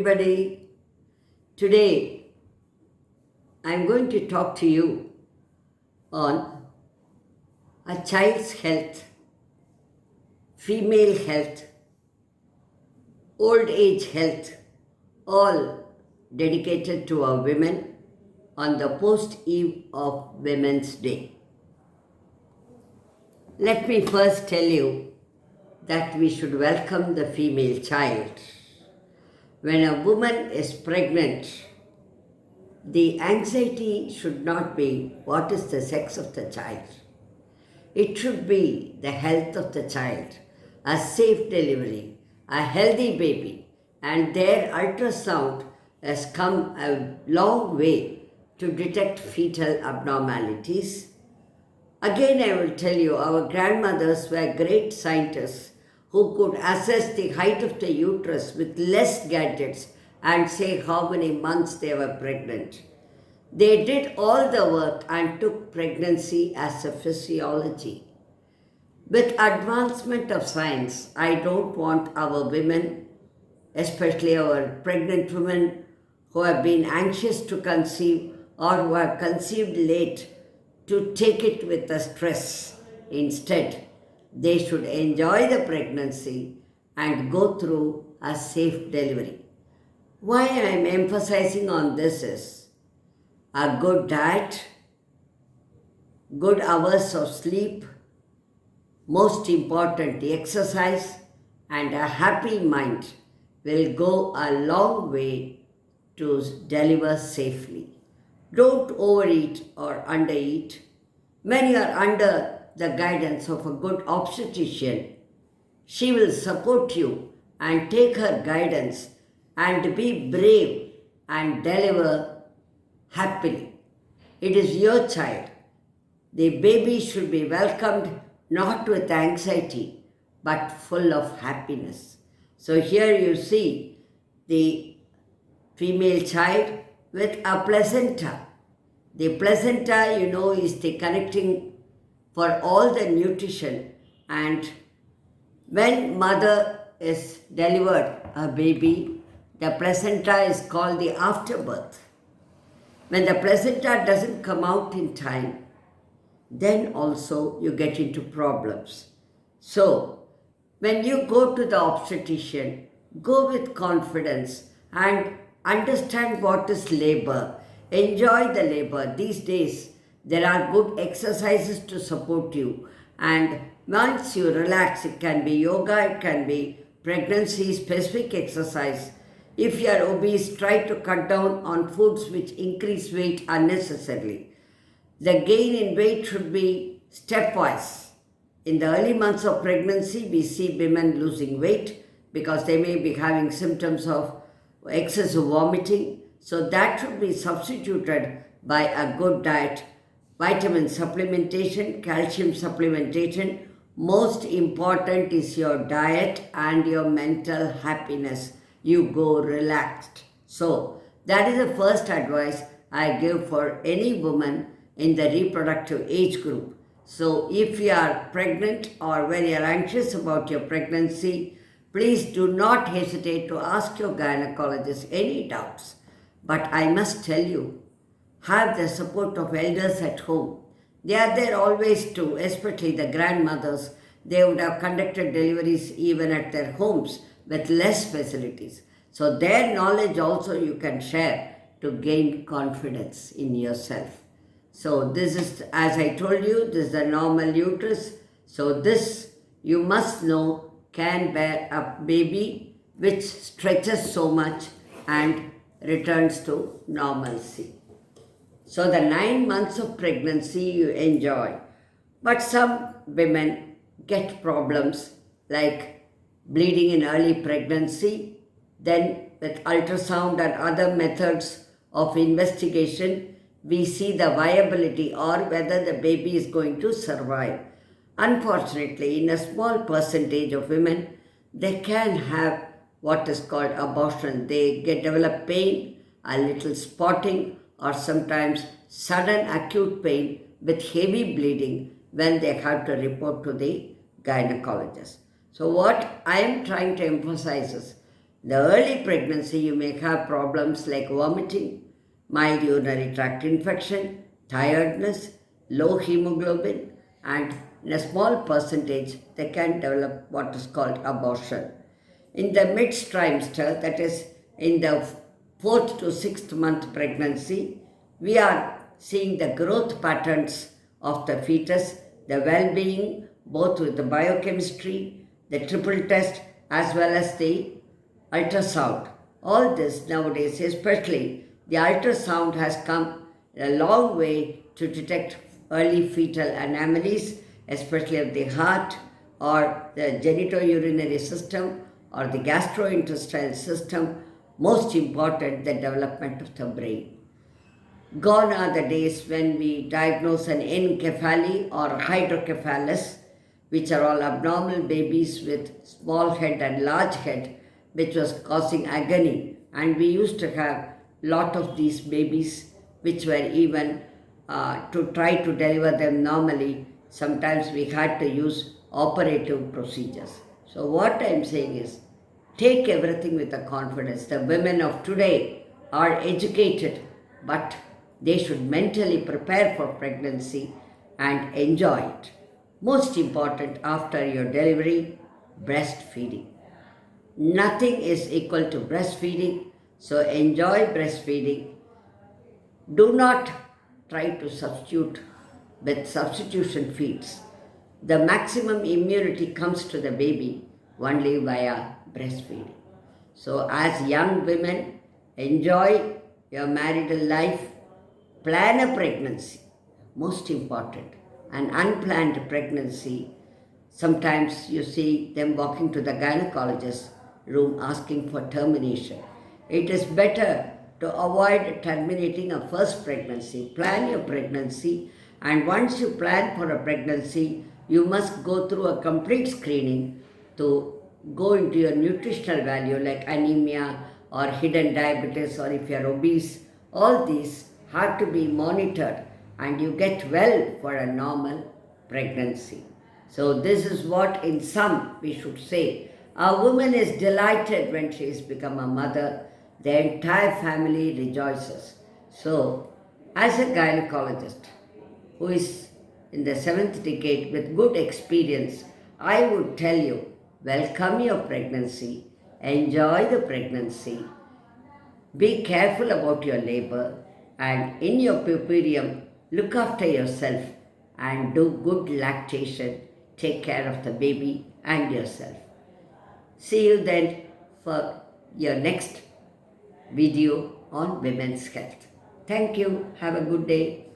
everybody. Today I'm going to talk to you on a child's health, female health, old age health, all dedicated to our women on the post eve of Women's Day. Let me first tell you that we should welcome the female child. When a woman is pregnant, the anxiety should not be what is the sex of the child. It should be the health of the child, a safe delivery, a healthy baby, and their ultrasound has come a long way to detect fetal abnormalities. Again, I will tell you, our grandmothers were great scientists who could assess the height of the uterus with less gadgets and say how many months they were pregnant. They did all the work and took pregnancy as a physiology. With advancement of science, I don't want our women, especially our pregnant women who have been anxious to conceive or who have conceived late, to take it with the stress. Instead, they should enjoy the pregnancy and go through a safe delivery. Why I am emphasizing on this is a good diet, good hours of sleep, most important exercise, and a happy mind will go a long way to deliver safely. Don't overeat or undereat. When you are under the guidance of a good obstetrician, she will support you and take her guidance and be brave and deliver happily. It is your child. The baby should be welcomed not with anxiety but full of happiness. So here you see the female child with a placenta. The placenta, is the connecting for all the nutrition, and when mother is delivered a baby, the placenta is called the afterbirth. When the placenta doesn't come out in time, then also you get into problems. So, when you go to the obstetrician, go with confidence and understand what is labor. Enjoy the labor. These days, there are good exercises to support you. And once you relax, it can be yoga, it can be pregnancy-specific exercise. If you are obese, try to cut down on foods which increase weight unnecessarily. The gain in weight should be stepwise. In the early months of pregnancy, we see women losing weight because they may be having symptoms of excessive vomiting. So that should be substituted by a good diet, vitamin supplementation, calcium supplementation. Most important is your diet and your mental happiness. You go relaxed. So that is the first advice I give for any woman in the reproductive age group. So if you are pregnant or when you are anxious about your pregnancy, please do not hesitate to ask your gynecologist any doubts. But I must tell you, have the support of elders at home. They are there always too, especially the grandmothers. They would have conducted deliveries even at their homes with less facilities. So their knowledge also you can share to gain confidence in yourself. So this is, as I told you, this is the normal uterus. So this, you must know, can bear a baby which stretches so much and returns to normalcy. So the 9 months of pregnancy you enjoy. But some women get problems like bleeding in early pregnancy. Then with ultrasound and other methods of investigation, we see the viability or whether the baby is going to survive. Unfortunately, in a small percentage of women, they can have what is called abortion. They develop pain, a little spotting, or sometimes sudden acute pain with heavy bleeding when they have to report to the gynecologist. So what I am trying to emphasize is, The early pregnancy, you may have problems like vomiting, mild urinary tract infection, tiredness, low hemoglobin, and in a small percentage, they can develop what is called abortion. In the mid trimester, that is in the 4th to 6th month pregnancy, we are seeing the growth patterns of the fetus, the well being, both with the biochemistry, the triple test, as well as the ultrasound. All this nowadays, especially the ultrasound, has come a long way to detect early fetal anomalies, especially of the heart or the genitourinary system or the gastrointestinal system. Most important, the development of the brain. Gone are the days when we diagnose an encephaly or hydrocephalus, which are all abnormal babies with small head and large head, which was causing agony. And we used to have lot of these babies, which were even to try to deliver them normally. Sometimes we had to use operative procedures. So what I am saying is, take everything with a confidence. The women of today are educated, but they should mentally prepare for pregnancy and enjoy it. Most important, after your delivery, breastfeeding. Nothing is equal to breastfeeding, so enjoy breastfeeding. Do not try to substitute with substitution feeds. The maximum immunity comes to the baby only via breastfeeding. So as young women, enjoy your marital life, plan a pregnancy, most important. An unplanned pregnancy, sometimes you see them walking to the gynecologist room asking for termination. It is better to avoid terminating a first pregnancy. Plan your pregnancy, and once you plan for a pregnancy, you must go through a complete screening to go into your nutritional value like anemia or hidden diabetes, or if you are obese. All these have to be monitored and you get well for a normal pregnancy. So this is what in sum we should say. A woman is delighted when she has become a mother. The entire family rejoices. So as a gynecologist who is in the 7th decade with good experience, I would tell you, welcome your pregnancy, enjoy the pregnancy, be careful about your labor, and in your puerperium, look after yourself and do good lactation. Take care of the baby and yourself. See you then for your next video on women's health. Thank you. Have a good day.